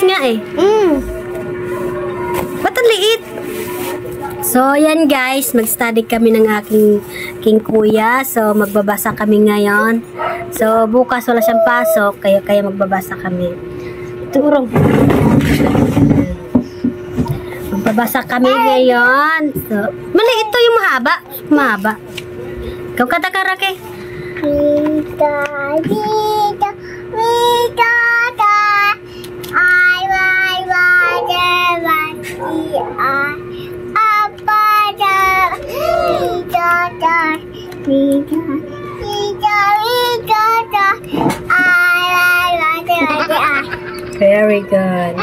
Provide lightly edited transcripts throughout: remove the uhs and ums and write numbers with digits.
nga eh. Ba't ang liit? So, yan guys. Mag-study kami ng aking kuya. So, magbabasa kami ngayon. So, bukas wala siyang pasok. Kaya magbabasa kami. Turong. Magbabasa kami ngayon. So, maliit to yung mahaba. Mahaba. Ikaw kata Rake. Mika, Mika, Mika, I Very good.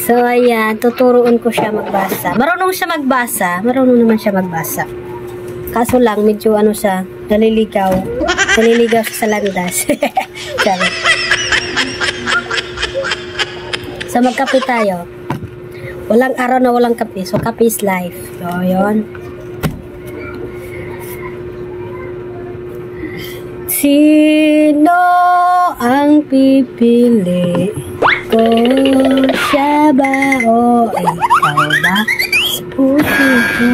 So, ayan. Tuturuan ko siya magbasa. Marunong siya magbasa. Marunong naman siya magbasa. Kaso lang, medyo ano siya, naliligaw. Naliligaw siya sa landas. So, magkape tayo. Walang araw na walang kape. So, kape is life. So, yun. Sino ang pipili ko? Siya ba o ikaw ba? Sa puso ko.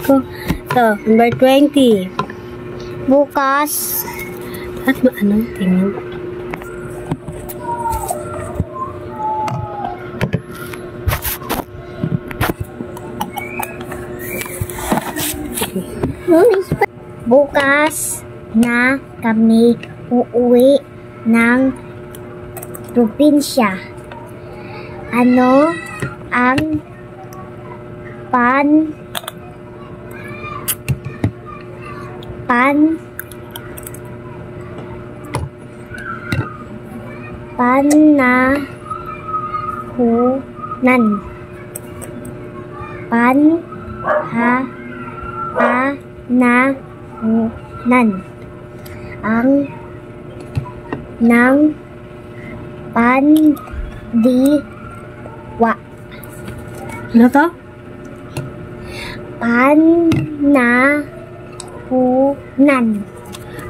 Ko. So, number 20. bukas. At ano? Tingin. Bukas na kami uuwi ng probinsya. Ano ang panahunan ang ng pandiwa. Ano to?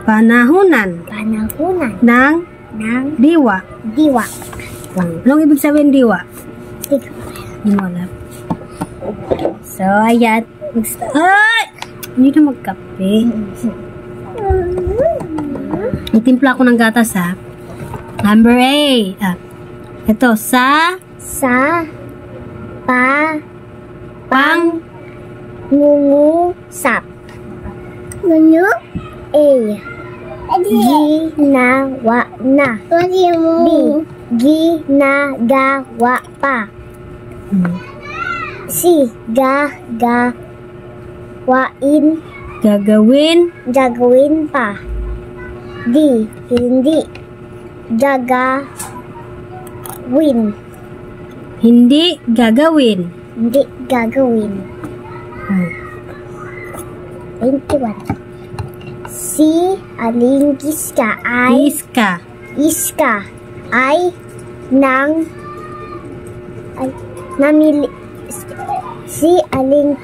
Panahunan ng diwa. Anong ibig sabihin diwa? Hindi mo alam. So, ayan. Ay! Hindi na magkape. Itimpla ko ng gatas, ha? Number 8. Ito, pangungusap. Ginawa na. Ginagawa pa. Gagawin pa. Hindi gagawin. 21. Si Aling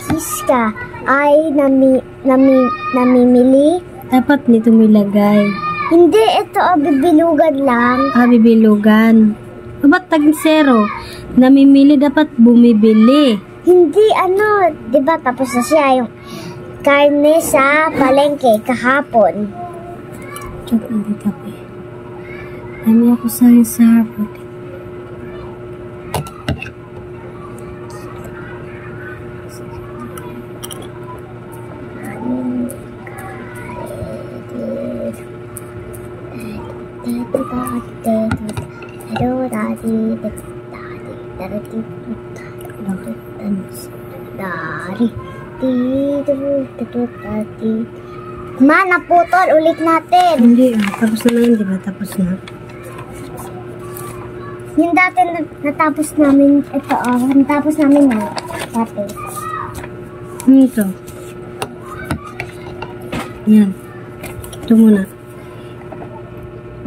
Iska ay namimili. Dapat nito milagay. Hindi, ito bibilugan lang. Bibilugan. Ba't taging zero? Namimili, dapat bumibili. Hindi, diba tapos na siya yung karne sa palengke kahapon. Joke lang dito po eh. Dami ako sa harapot. Ma, naputol. Ulit natin. Hindi, tapos na yun, diba? Tapos na. Yung dati natapos namin, ito natapos namin na dati. Ito. Yan. Ito muna.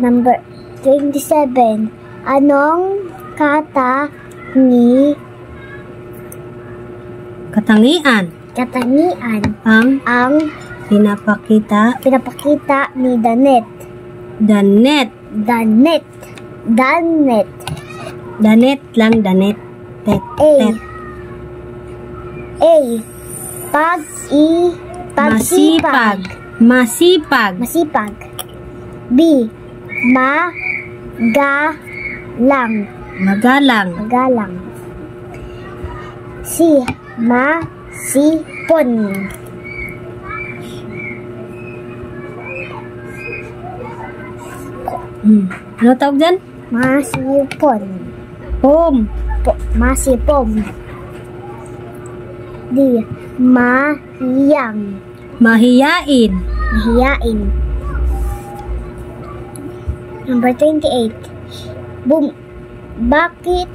Number 27. Anong katangian ang pinapakita ni Danet Danet. Danet. Danet. Danet lang, danet. Tet. A. Tet. A. Pagsipag. Masipag. Masipag. B. Magalang. Magalang. Magalang. C. Masipon. Ano tawag dyan? Masipon. Pom. Masipom. D. Mahiyang. Mahiyain. Mahiyain. Number 28. Bakit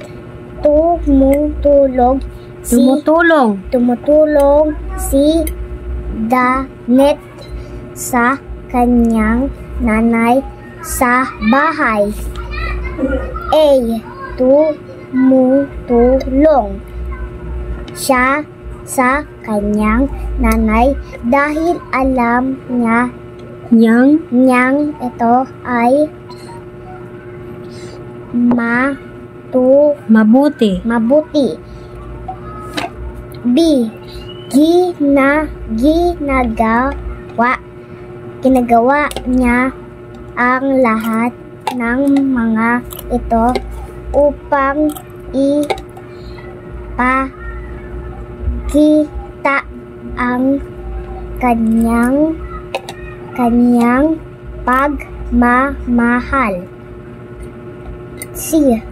tumutulong si Danet sa kanyang nanay sa bahay? A. Tumutulong siya sa kanyang nanay dahil alam niyang ito ay mabuti. B. Ginagawa niya ang lahat ng mga ito upang ipakita ang kanyang pagmamahal. C.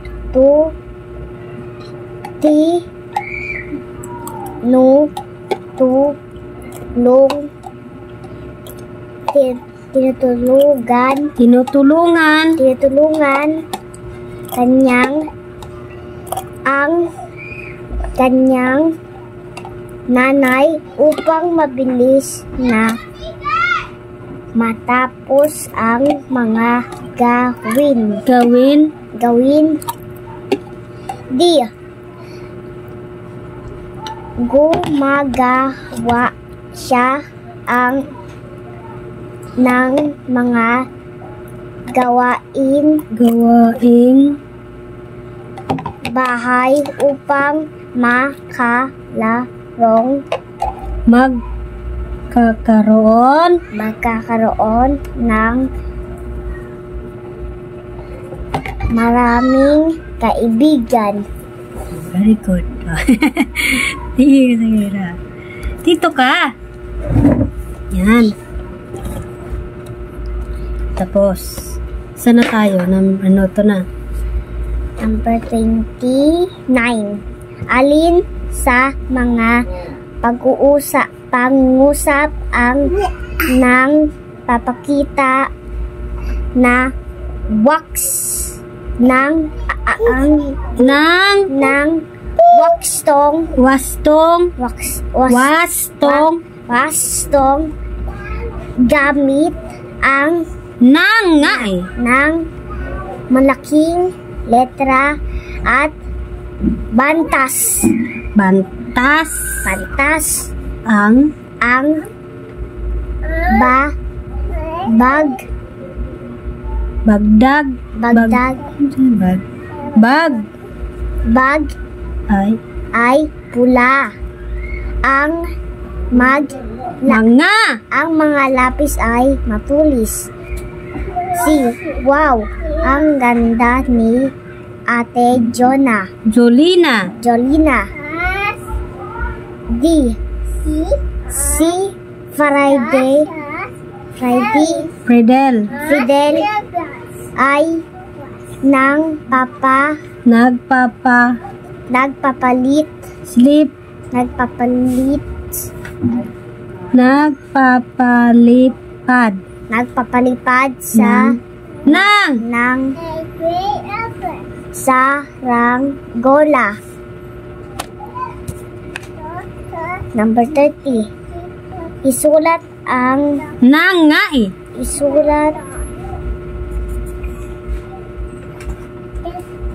Tinutulungan kanyang nanay upang mabilis na matapos ang mga gawin. D. Gumagawa siya ng mga gawaing bahay upang magkakaroon ng maraming kaibigan. Very good. Dito ka. Yan. Tapos, saan na tayo? Ano to na? Number 29. Alin sa mga pangusap ang nang papakita na wastong gamit ang ng malaking letra at bantas ang bag ay pula. Ang mga lapis ay mapulis. C. Wow, ang ganda ni Ate Jolina. D. C. Fidel ay nagpapalipad sa saranggola. Number 30. Isulat ang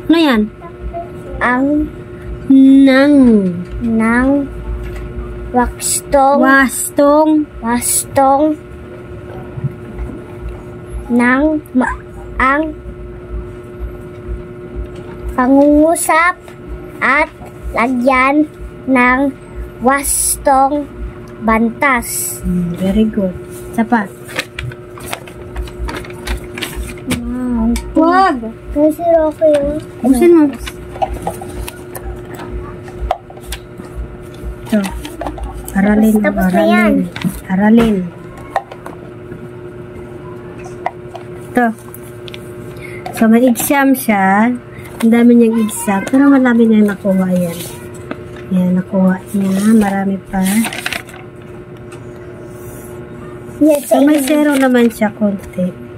ano yan? Ang wastong ang pangungusap at lagyan ng wastong bantas. Very good. Isa pa. Wag! Kasi okay yun. Buksin mo. Ito. Aralin. Tapos na yan. Aralin. Ito. So, may exam siya. Ang dami niyang exam. Pero marami niyang nakuha yan. Yan, nakuha niya. Marami pa. Yes, So, may zero naman siya konti.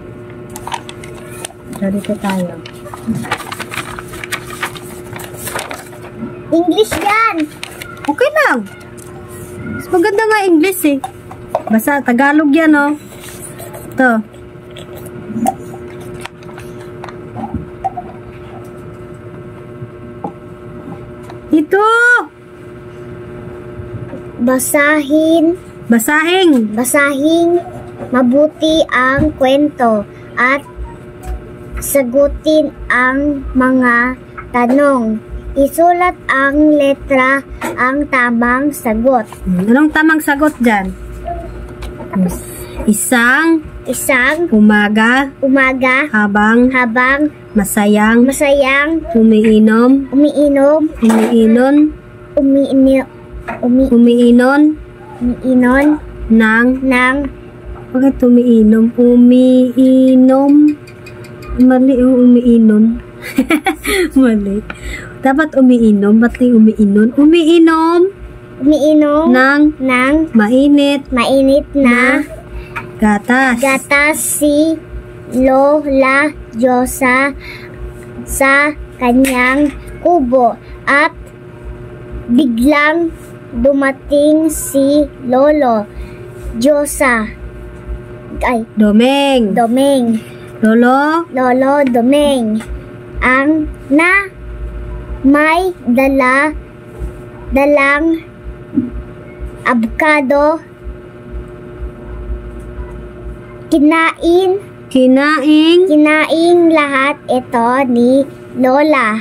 So, dito tayo. English yan. Okay lang. Mas maganda nga English eh. Basta Tagalog yan oh. Ito. Ito. Basahin mabuti ang kwento at sagutin ang mga tanong. Isulat ang letra ang tamang sagot. Anong tamang sagot dyan? Isang umaga habang masayang umiinom ng bakit umiinom? Mali yung umiinom. Mali. Dapat umiinom. Ba't yung umiinom? Umiinom ng mainit na gatas si Lola Diyosa sa kanyang kubo at biglang dumating si Lolo Domeng Lolo Domeng ang may dalang abukado. Kinaing lahat ito ni Lola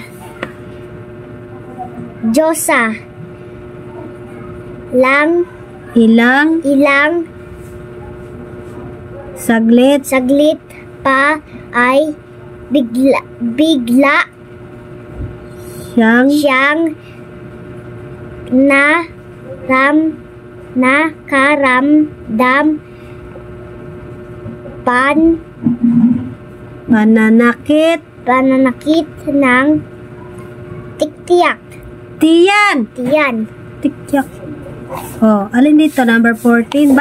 Diyosa. Ilang saglit pa ay bigla siyang nakaramdam pananakit ng tiktiyak. Tiyan. Tikyak. Oh, alin dito? Number 14.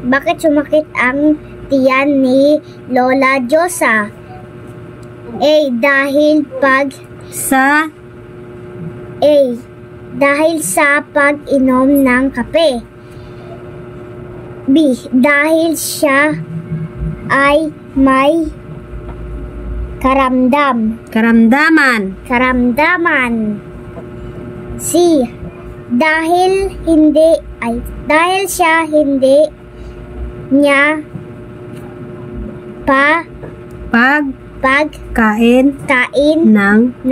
Bakit sumakit ang tiyan ni Lola Diyosa? Dahil sa pag-inom ng kape. B. Dahil siya ay may karamdaman. C. Dahil siya hindi niya pagkain ng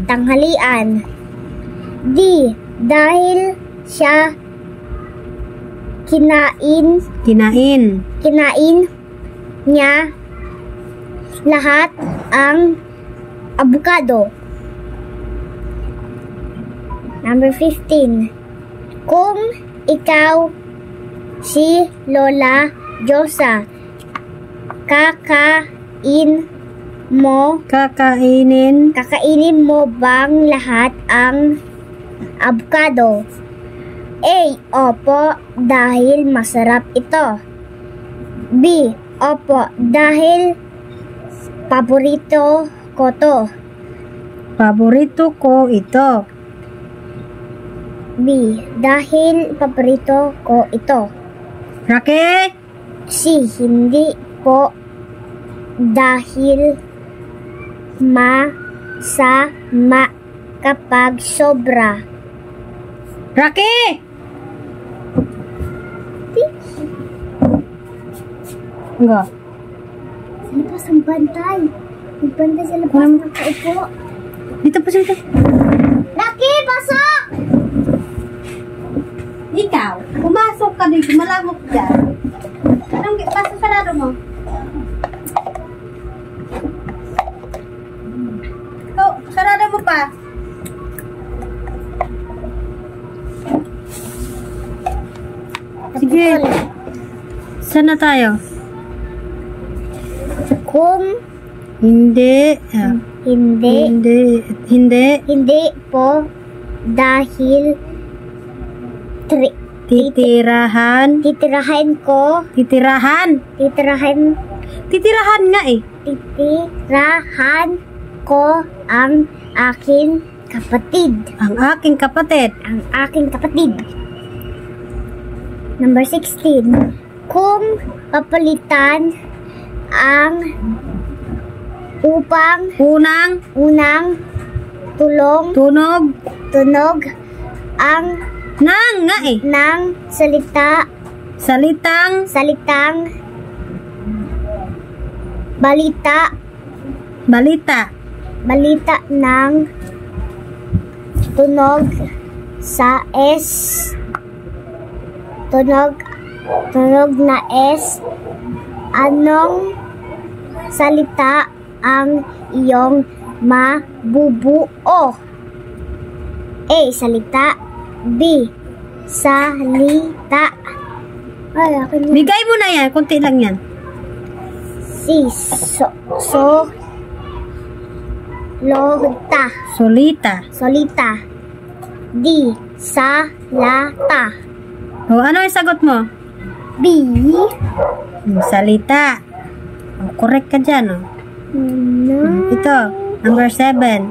tanghalian. D. Dahil siya kinain niya lahat ang abukado. Number 15. Kung ikaw si Lola Diyosa, kakainin mo bang lahat ang abukado? A. Opo, dahil masarap ito. B. Opo, dahil paborito ko ito. B. Dahil paborito ko ito. Rocky? C. Hindi po, dahil masama kapag sobra. Rocky! Enggak. Sa labas ang bantay. Nagbantay sa labas nakaupo. Dito pa sila. Rocky, pasok! Ikaw, pumasok ka dito. Malamok dyan. Anong pasok sarado mo? Ikaw, sarado mo pa. Sige. Saan na tayo? Kung Hindi. hindi po dahil Titirahan titirahan nga eh. titirahan ko ang aking kapatid. Ang aking kapatid. Number 16. Kung papalitan ang unang tunog ang nga eh. ng salitang balita ng tunog sa S, tunog na S, anong salita ang iyong mabubuo? A. Salita. B. Salita. Ay, akin yun. Bigay mo na yan. Kunti lang yan. C. Solita. D. Salata. O, ano yung sagot mo? B. Salita. O, correct ka dyan, o. Ito, number 7.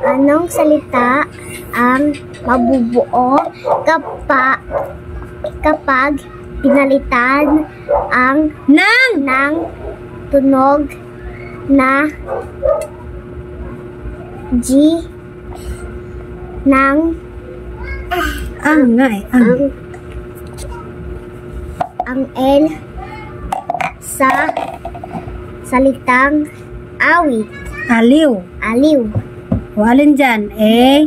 Anong salita ang mabubuo kapag pinalitan ang ng tunog na G ng nga eh. ang L sa salitang awit. Aliw. O, alin dyan? A.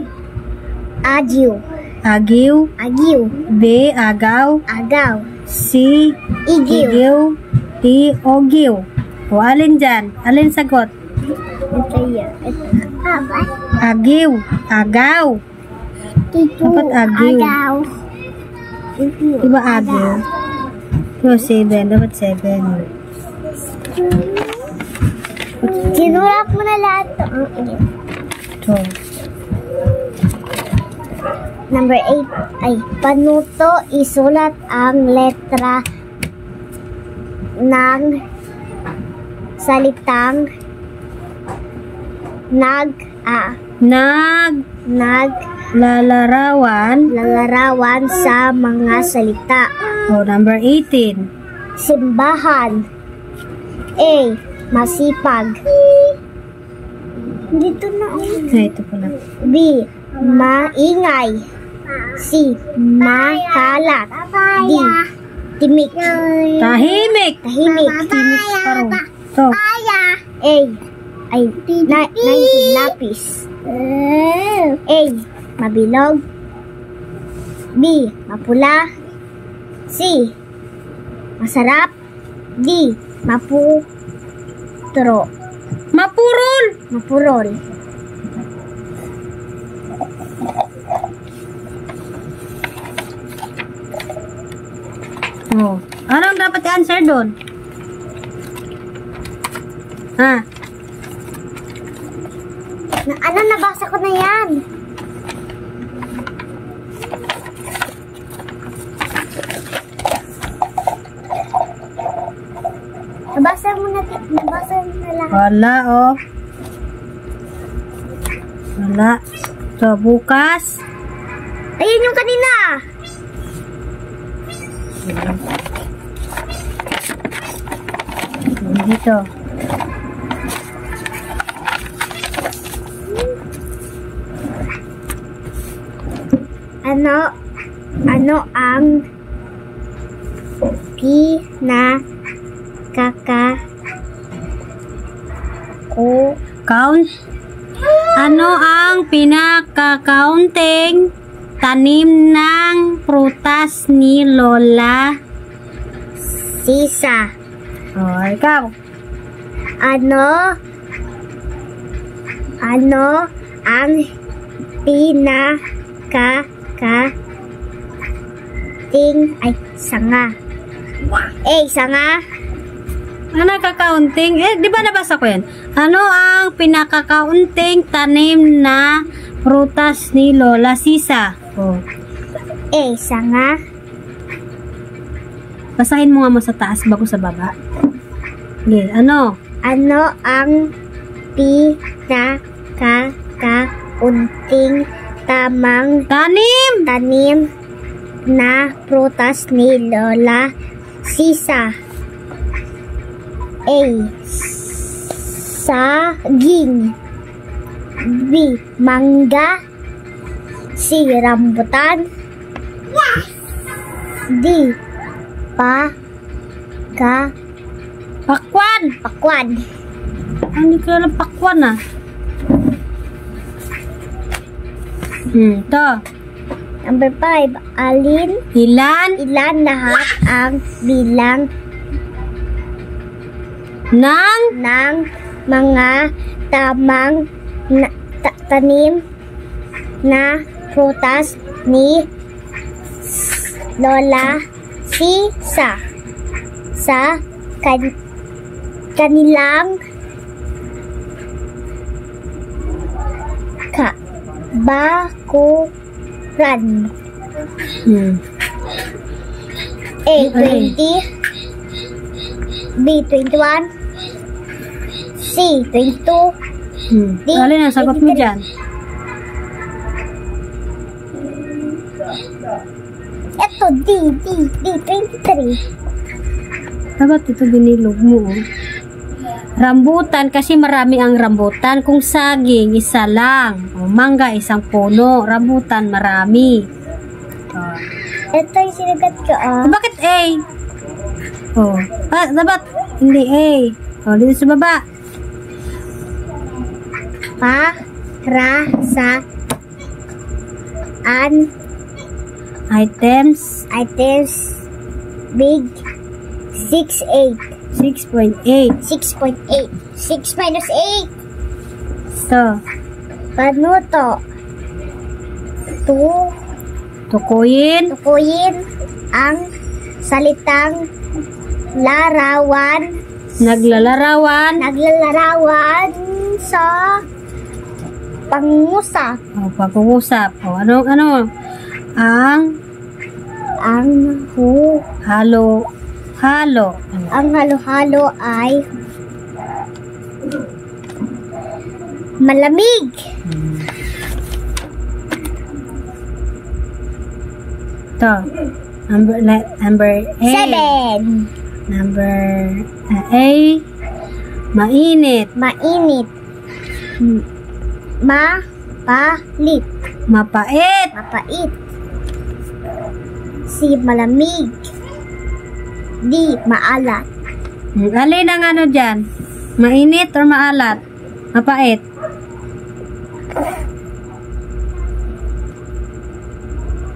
Agiw. B. Agaw. C. Igiw. D. Ogiw. O, alin dyan? Alin sagot? Agiw. Agaw. Dapat agiw. Diba agiw? O, 7. Dapat 7. Sinulat mo na lahat to. So, number 8 ay panuto, isulat ang letra ng salitang lalarawan sa mga salita. o, number 18. Simbahan. A. Masipag. Dito na. Ito pala. B. Maingay. C. Makalat. D. Timik. Tahimik. Parang. So, A. Ay, 19 lapis. A. Mabilog. B. Mapula. C. Masarap. D. Mapurol. oh. Anong dapat i-answer doon? Ha? Nabasa ko na yan. Nabasa mo na lahat. Wala, oh. Wala. So, bukas. Ayun yung kanina. dito. Ano ang Count. Ano ang pinaka-counting tanim ng prutas ni Lola Sisa? Oh, ikaw. Ano ang sanga? Sanga. Ano kakaunting? Di ba nabasa ko yan? Ano ang pinakakaunting tanim na prutas ni Lola Sisa? Oh. Sanga. Basahin mo nga mo sa taas bago sa baba. Okay, ano? Ano ang pinakakaunting tanim na prutas ni Lola Sisa? Saging. B. Mangga. C. Rambutan. D. Pakwan. Hindi ko alam pakwan ah. Ito. Number 5. Ilan lahat ang bilang ng mga tamang tanim na prutas ni Lola Sisa sa kanilang bakuran? A. 20. B. 21. C. 22. D. Alin ang sagot mo 23. dyan? Ito, D. 23. Dapat ito binilog mo. Oh. Rambutan kasi marami ang rambutan. Kung saging, isa lang. O, mangga, isang puno. Rambutan, marami. Ito yung sinagot ko, Bakit A? Dapat hindi A. Dito sa baba. Para saan Items big 6.8. 6.8. 6.8. 6 minus 8. So, Panuto. tukuyin Tukuyin ang salitang larawan. Naglalarawan sa pangusap. Pag-uusap. Ano? Ang halo-halo. Ang halo-halo ay malamig. Ito. Number A. 7. Number A. Mainit. Mapalit. Mapait. C. Malamig. D. Maalat. Alin ang ano dyan? Mainit or maalat? Mapait.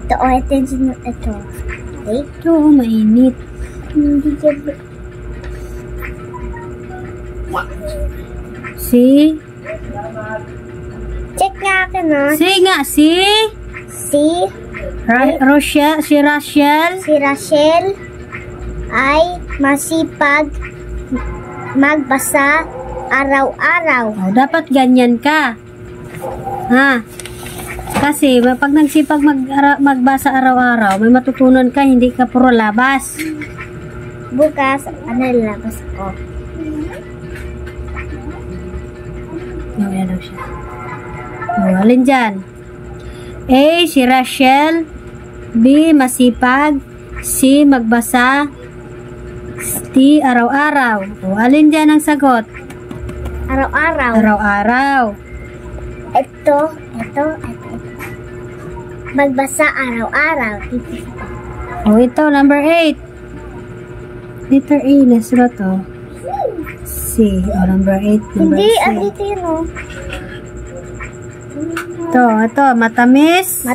Ito, attention mo ito. Okay? Ito, mainit. Hindi dyan. Si? Check nga akin ha. Si Rochelle. Si Rachel ay masipag magbasa araw-araw. Dapat ganyan ka. Ha? Kasi pag nagsipag magbasa araw-araw, may matutunan ka, hindi ka puro labas. Bukas, labas ko? Yan lang siya. Alin dyan? A. Si Rachel. B. Masipag. C. Magbasa. T, araw-araw. O, alin dyan ang sagot? Araw-araw. Araw-araw. Ito. Magbasa araw-araw. O, ito, number 8. Letter A, nasulat o. C. O, number 8, number Hindi, C. dito yun o. Ito, matamis.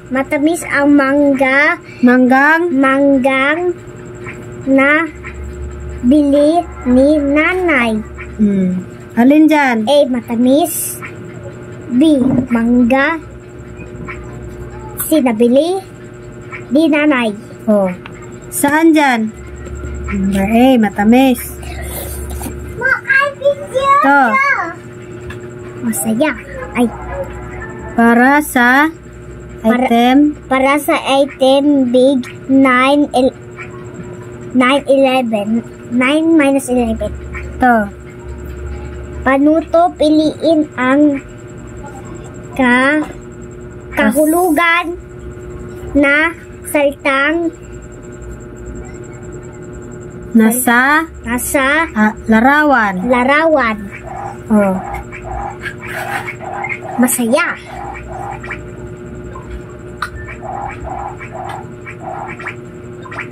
Matamis ang manggang na bili ni nanay. Alin dyan? A. Matamis. B. Mangga. C. Nabili ni nanay. O, saan dyan? Number A, matamis. Ito. Masaya. Ay, Para sa item. para sa item big 9-11. 9 minus 11. Ito. Panuto, piliin ang kahulugan na salitang Nasa larawan. larawan. O, Masaya.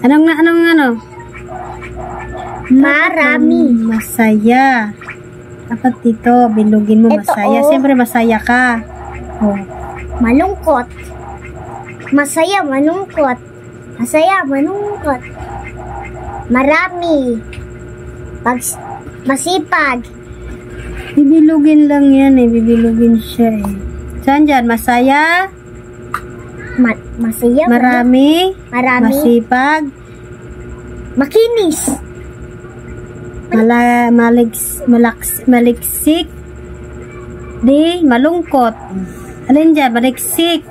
Anong? Marami. Masaya. Dapat dito, bilugin mo Ito, masaya. oh. Siyempre masaya ka. O, Malungkot. Masaya, malungkot. Masaya, malungkot. Marami. Masipag. bibilugin lang yan eh. Bibilugin siya eh. Saan dyan? Masaya? Masaya. Marami? Marami. Masipag? Makinis. Maliksik? Di, malungkot. Alin dyan? Maliksik.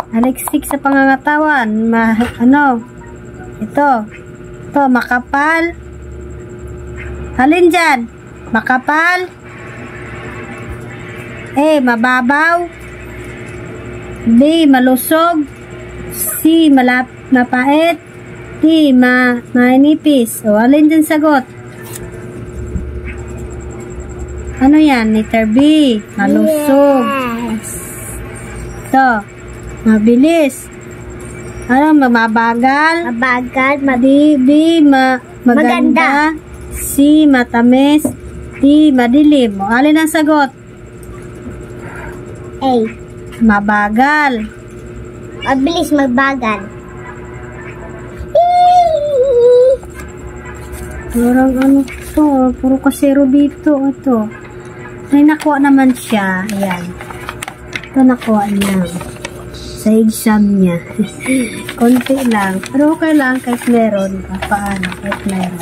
Maliksik sa pangangatawan. Ito, makapal. Alin dyan? Makapal. A, mababaw. B, malusog. C, mapait. D, manipis. O, alin dyan sagot? Ano yan? Letter B, malusog. Yes. Ito, mabilis. Ano, mabagal. Mabagal. B, maganda. C, matamis. D, madilim. O, alin ang sagot? A. Mabagal. Mabilis, magbagal. Parang ano to, puro kasero dito. Ito. May nakuha naman siya. Ayan. Ito nakuha niya. Sa exam niya. Konti lang. Pero okay lang kahit meron. Paano? Kahit meron.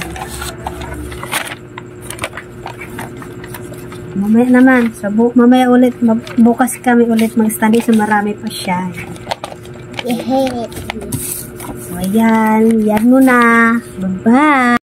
Mamaya naman. So, mamaya ulit. Bukas kami ulit mag-study. So, marami pa siya. Yeah. So, ayan. Yan muna. Bye-bye.